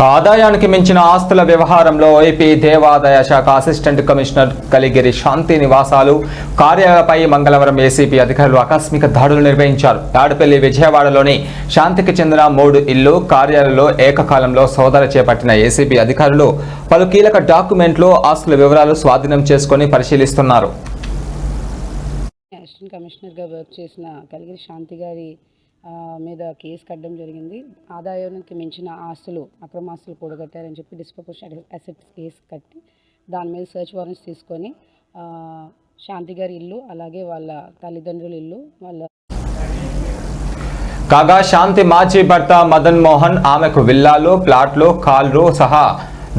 ఆదాయానికి మించిన ఆస్తుల వ్యవహారంలో ఏపీ దేవాదాయ శాఖ అసిస్టెంట్ కమిషనర్ కలిగిరి శాంతి నివాసాలు కార్యాలపై మంగళవారం ఏసీబీ అధికారులు ఆకస్మిక దాడులు నిర్వహించారు. తాడపల్లి విజయవాడలోని శాంతికి చెందిన 3 ఇళ్లు కార్యాలయంలో ఏకకాలంలో సోదాలు చేపట్టిన ఏసీబీ అధికారులు పలు కీలక డాక్యుమెంట్లు ఆస్తుల వివరాలు స్వాధీనం చేసుకుని పరిశీలిస్తున్నారు. అసిస్టెంట్ కమిషనర్గా వర్క్ చేసిన కలిగిరి శాంతి గారి మీద కేసు కట్టడం జరిగింది. ఆదాయానికి మించిన ఆస్తులు అక్రమాస్తులు కూడగట్టారని చెప్పి డిస్ప్రపోర్షనేట్ అసెట్స్ కేసు కట్టి దాని మీద సర్చ్ వారెంట్స్ తీసుకొని శాంతి గారి ఇల్లు అలాగే వాళ్ళ తల్లిదండ్రుల ఇల్లు కాగా శాంతి మాజీ భర్త మదన్ మోహన్ ఆమెకు విల్లాలు ప్లాట్లు కాళ్ళు సహా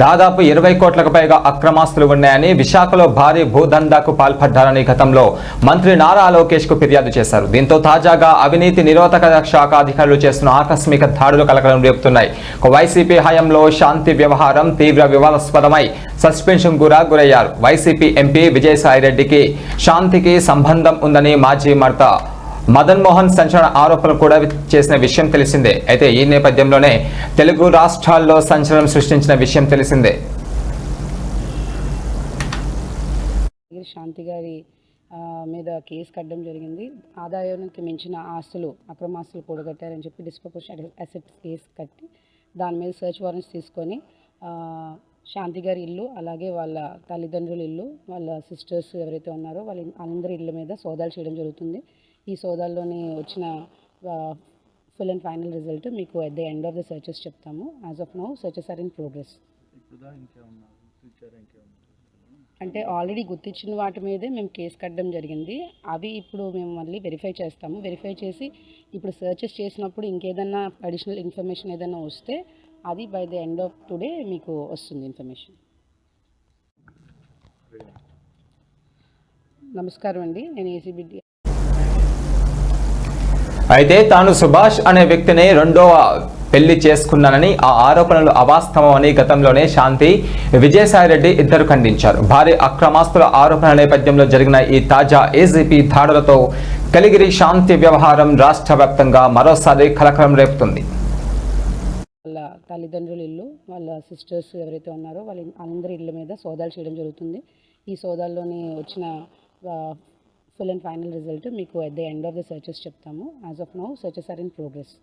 దాదాపు 20 కోట్లకు పైగా అక్రమాస్తులు ఉన్నాయని విశాఖలో భారీ భూదందాకు పాల్పడ్డారని గతంలో మంత్రి నారా లోకేష్ కు ఫిర్యాదు చేశారు. దీంతో తాజాగా అవినీతి నిరోధక శాఖ అధికారులు చేస్తున్న ఆకస్మిక దాడులు కలకలం రేపుతున్నాయి. వైసీపీ హయాంలో శాంతి వ్యవహారం తీవ్ర వివాదాస్పదమై సస్పెన్షన్ గురయ్యారు. వైసీపీ ఎంపీ విజయసాయిరెడ్డికి శాంతికి సంబంధం ఉందని మాజీ భర్త మదన్ మోహన్ సంచలన ఆరోపణలు కూడా చేసిన విషయం తెలిసిందే. అయితే ఈ నేపథ్యంలోనే తెలుగు రాష్ట్రాల్లో సంచలనం సృష్టించిన విషయం తెలిసిందే. శాంతి గారి మీద కేసు కట్టడం జరిగింది. ఆదాయానికి మించిన ఆస్తులు అక్రమాస్తులు కూడగట్టారని చెప్పి డిస్ప్రపోర్షనేట్ అసెట్స్ కేసు కట్టి దాని మీద సర్చ్ వారెంట్స్ తీసుకొని శాంతి గారి ఇల్లు అలాగే వాళ్ళ తల్లిదండ్రుల ఇల్లు వాళ్ళ సిస్టర్స్ ఎవరైతే ఉన్నారో వాళ్ళందరి ఇళ్ళ మీద సోదాలు చేయడం జరుగుతుంది. ఈ సోదాల్లోని వచ్చిన ఫుల్ అండ్ ఫైనల్ రిజల్ట్ మీకు at the end of the searches చెప్తాము. As of now searches are in progress. అంటే ఆల్రెడీ గుర్తించిన వాటి మీదే మేము కేసు కట్టడం జరిగింది. అవి ఇప్పుడు మేము మళ్ళీ వెరిఫై చేస్తాము. వెరిఫై చేసి ఇప్పుడు సర్చెస్ చేసినప్పుడు ఇంకేదన్నా అడిషనల్ ఇన్ఫర్మేషన్ ఏదైనా వస్తే అది by the end of today మీకు వస్తుంది ఇన్ఫర్మేషన్. నమస్కారం అండి, నేను ఏసీబీ. అయితే తాను సుభాష్ అనే వ్యక్తిని రెండవ పెళ్లి చేసుకున్నానని ఆ ఆరోపణలు అవాస్తవమని గతంలోనే శాంతి విజయసాయిరెడ్డి ఇద్దరు ఖండించారు. భారీ అక్రమాస్తుల ఆరోపణల నేపథ్యంలో జరిగిన ఈ తాజా ఏసీబీ దాడులతో కలిగిరి శాంతి వ్యవహారం రాష్ట్ర వ్యాప్తంగా మరోసారి కలకలం రేపుతుంది. వాళ్ళ తల్లిదండ్రుల ఇల్లు వాళ్ళ సిస్టర్స్ ఎవరైతే ఉన్నారో వాళ్ళందరి ఇళ్ళ మీద సోదాలు చేయడం జరుగుతుంది. ఈ సోదాల్లోని వచ్చిన ఫుల్ అండ్ ఫైనల్ రిజల్ట్ మీకు at the end of the searches చెప్తాము. As of now searches are in progress.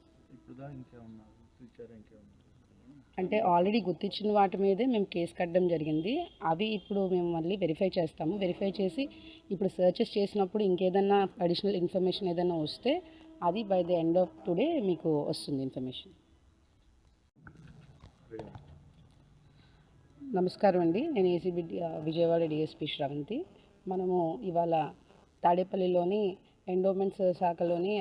అంటే ఆల్రెడీ గుర్తించిన వాటి మీదే మేము కేసు కట్టడం జరిగింది. అవి ఇప్పుడు మేము మళ్ళీ వెరిఫై చేస్తాము. వెరిఫై చేసి ఇప్పుడు సర్చెస్ చేసినప్పుడు ఇంకేదన్నా అడిషనల్ ఇన్ఫర్మేషన్ ఏదైనా వస్తే అది by the end of today మీకు వస్తుంది ఇన్ఫర్మేషన్. నమస్కారం అండి, నేను ఏసీబీ విజయవాడ డిఎస్పీ శ్రవంతి. మనము ఇవాళ తాడేపల్లిలోని ఎండోమెంట్స్ శాఖలోని